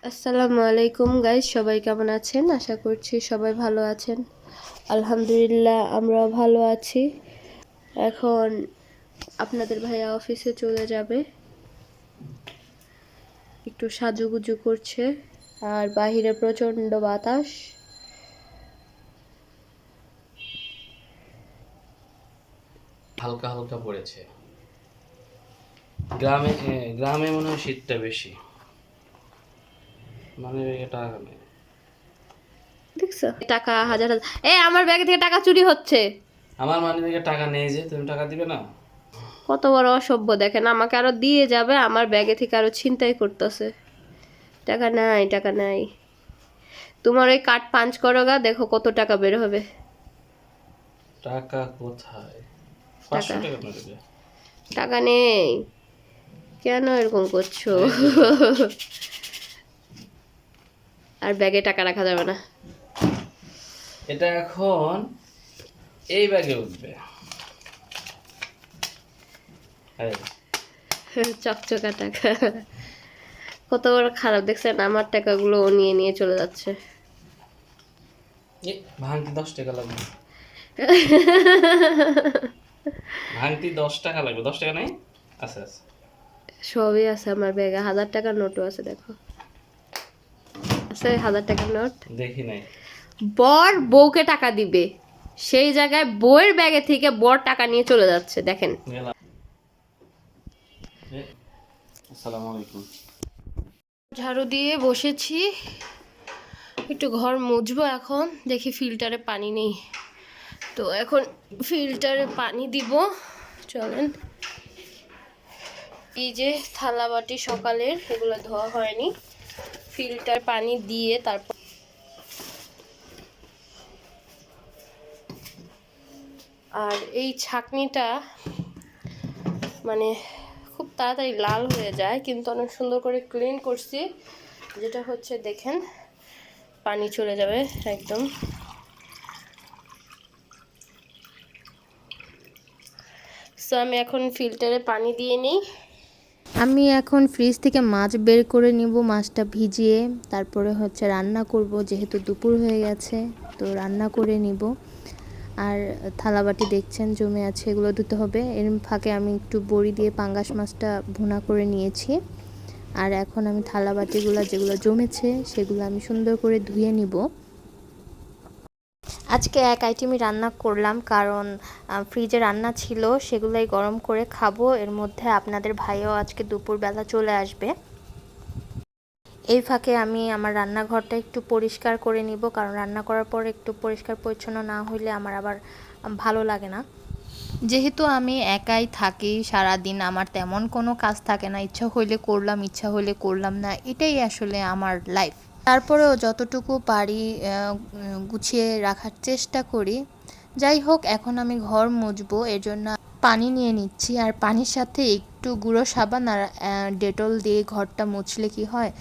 আসসালামু আলাইকুম গাইস, সবাই কেমন আছেন? আশা করছি সবাই ভালো আছেন। আলহামদুলিল্লাহ আমরাও ভালো আছি। এখন আপনাদের ভাইয়া অফিসে চলে যাবে, একটু সাজুগুজু করছে আর বাহিরে প্রচন্ড বাতাস। হালকা হালকা পড়েছে। গ্রামে গ্রামে মনে হয় শীতটা বেশি। মানে এটা দেখছো টাকা হাজার হাজার, আমার ব্যাগ থেকে টাকা চুরি হচ্ছে। আমার মানি থেকে টাকা নেই, যে তুমি টাকা দিবে না। কত বড় অসভ্য দেখেন, আমাকে আরো দিয়ে যাবে, আমার ব্যাগে থেকে আরো ছিনতাই করতেছে। টাকা নাই, টাকা নাই। তোমার ওই কার্ড পাঞ্চ করো গা, দেখো কত টাকা বের হবে। টাকা কোথায়? টাকা 500 টাকা না দেবে? টাকা নেই, কেন এরকম করছো? এই যে, আর ব্যাগে টাকা রাখা যাবে না। এটা এখন এই ব্যাগে উঠবে। এই, চকচকা টাকা। কত বড় খারাপ দেখছেন, আমার টাকাগুলো ও নিয়ে নিয়ে চলে যাচ্ছে। ভাঙতি 10 টাকা লাগবে। ভাঙতি 10 টাকা লাগবে। 10 টাকা নাই? আচ্ছা আচ্ছা। সবই আছে আমার ব্যাগে, 1000 টাকার নোটও আছে, দেখো আছে 1000 টাকার নোট। দেখি নাই। বর বউকে টাকা দিবে, সেই জায়গায় বউয়ের ব্যাগে থেকে বর টাকা নিয়ে চলে যাচ্ছে, দেখেন। গেলাম। আসসালামু আলাইকুম। ঝাড়ু দিয়ে বসেছি, একটু ঘর মুছবো। এখন দেখি ফিল্টারে পানি নেই, তো এখন ফিল্টারে পানি দিব। চলেন। এই যে থালা বাটি সকালের, এগুলো ধোয়া হয়নি, ফিল্টার পানি দিয়ে তারপর। আর এই ছাঁকনিটা মানে খুব তাড়াতাড়ি লাল হয়ে যায়, কিন্তু অনেক সুন্দর করে ক্লিন করছি, যেটা হচ্ছে দেখেন পানি চলে যাবে একদম। সো আমি এখন ফিল্টারে পানি দিয়ে নিই। আমি এখন ফ্রিজ থেকে মাছ বের করে নিব, মাছটা ভিজিয়ে তারপরে হচ্ছে রান্না করব, যেহেতু দুপুর হয়ে গেছে তো রান্না করে নিব। আর থালাবাটি দেখছেন জমে আছে, এগুলো ধুতে হবে। এর ফাঁকে আমি একটু বড়ি দিয়ে পাঙ্গাস মাছটা ভুনা করে নিয়েছি। আর এখন আমি থালাবাটিগুলো যেগুলো জমেছে সেগুলো আমি সুন্দর করে ধুয়ে নিব। আজকে এক আইটেমই রান্না করলাম, কারণ ফ্রিজে রান্না ছিল, সেগুলোই গরম করে খাবো। এর মধ্যে আপনাদের ভাইও আজকে দুপুরবেলা চলে আসবে। এই ফাঁকে আমি আমার রান্নাঘরটা একটু পরিষ্কার করে নিব, কারণ রান্না করার পর একটু পরিষ্কার পরিচ্ছন্ন না হইলে আমার আবার ভালো লাগে না। যেহেতু আমি একাই থাকি সারাদিন, আমার তেমন কোনো কাজ থাকে না, ইচ্ছা হইলে করলাম, ইচ্ছা হইলে করলাম না, এটাই আসলে আমার লাইফ। তারপরেও যতটুকু পারি গুছিয়ে রাখার চেষ্টা করি। যাই হোক, এখন আমি ঘর মুছবো, এর জন্য পানি নিয়ে নিচ্ছি। আর পানির সাথে একটু গুঁড়ো সাবান আর ডেটল দিয়ে ঘরটা মুছলে কি হয়,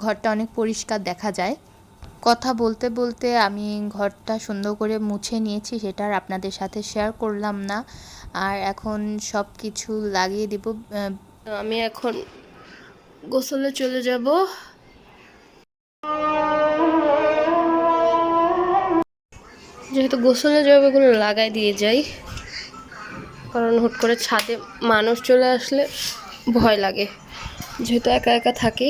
ঘরটা অনেক পরিষ্কার দেখা যায়। কথা বলতে বলতে আমি ঘরটা সুন্দর করে মুছে নিয়েছি, সেটা আর আপনাদের সাথে শেয়ার করলাম না। আর এখন সব কিছু লাগিয়ে দিব। তো আমি এখন গোসলে চলে যাব। যেহেতু গোসলে যাবো, এগুলো লাগাই দিয়ে যাই, কারণ হুট করে ছাদে মানুষ চলে আসলে ভয় লাগে। যেহেতু একা একা থাকি,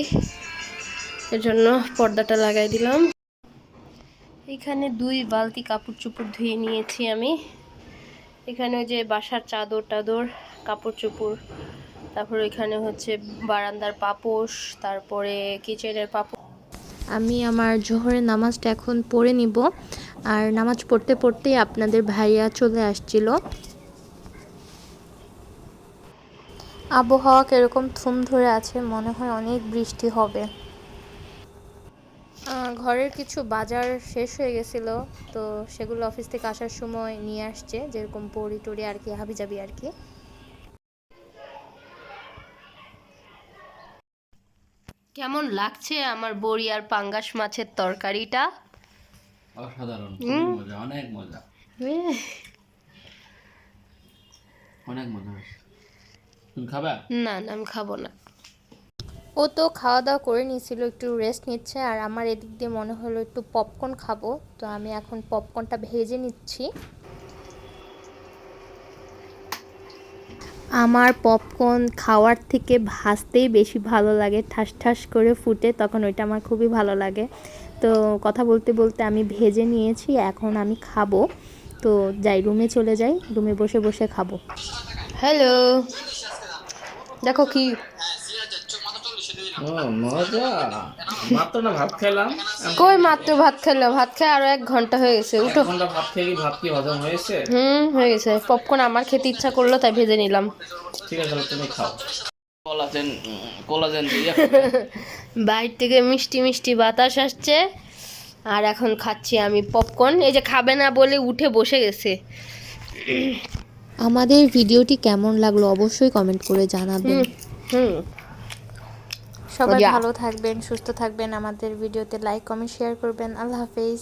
এর জন্য পর্দাটা লাগাই দিলাম। এখানে 2 বালতি কাপড় চোপড় ধুয়ে নিয়েছি আমি। এখানে ওই যে বাসার চাদর টাদর, কাপড় চোপড়, তারপর এখানে হচ্ছে বারান্দার পাপোশ, তারপরে কিচেনের পাপোশ। আমি আমার জোহরের নামাজটা এখন পড়ে নিব। আর নামাজ পড়তে পড়তেই আপনাদের ভাইয়া চলে আসছিল। আবহাওয়া কিরকম থুম ধরে আছে, মনে হয় অনেক বৃষ্টি হবে। ঘরের কিছু বাজার শেষ হয়ে গেছিল, তো সেগুলো অফিস থেকে আসার সময় নিয়ে আসছে, যেরকম বড়ি টড়ি আর কি, হাবিজাবি আর কি। কেমন লাগছে আমার বড়ি আর পাঙ্গাস মাছের তরকারিটা? অসাধারণ, খুবই মজা, অনেক মজা, এহ, অনেক মজা হয়েছে। তুমি খাবা? না না, আমি খাবো না। ও তো খাওয়া দাওয়া করে নিয়েছিল, একটু রেস্ট নিচ্ছে। আর আমার এদিক দিয়ে মনে হলো একটু পপকর্ন খাবো, তো আমি এখন পপকর্নটা ভেজে নিচ্ছি। আমার পপকর্ন খাওয়ার থেকে ভাজতেই বেশি ভালো লাগে, ঠাস ঠাস করে ফুটে, তখন ওইটা আমার খুবই ভালো লাগে। তো কথা বলতে বলতে আমি ভেজে নিয়েছি, এখন আমি খাবো। তো যাই, রুমে চলে যাই, রুমে বসে বসে খাবো। হ্যালো, দেখো কি ও মজা, মাত্র না ভাত খেলাম। কই মাত্র ভাত খেলো, ভাত খেয়ে আরো 1 ঘন্টা হয়ে গেছে। এক উঠো। ঘন্টা ভাত খেয়ে কি ভাত কি হজম হয়েছে? হয়ে গেছে। পপকর্ন আমার খেতে ইচ্ছা করলো তাই ভেজে নিলাম। ঠিক আছে তাহলে তুমি খাও। কোলাজেন, কোলাজেন দিয়ে বাইরে থেকে মিষ্টি মিষ্টি বাতাস আসছে, আর এখন খাচ্ছি আমি পপকর্ন। এই যে খাবে না বলে উঠে বসে গেছে। আমাদের ভিডিওটি কেমন লাগলো অবশ্যই কমেন্ট করে জানাবেন। হুম সবাই মজা। ভালো থাকবেন, সুস্থ থাকবেন, আমাদের ভিডিওতে লাইক কমেন্ট শেয়ার করবেন। আল্লাহ হাফেজ।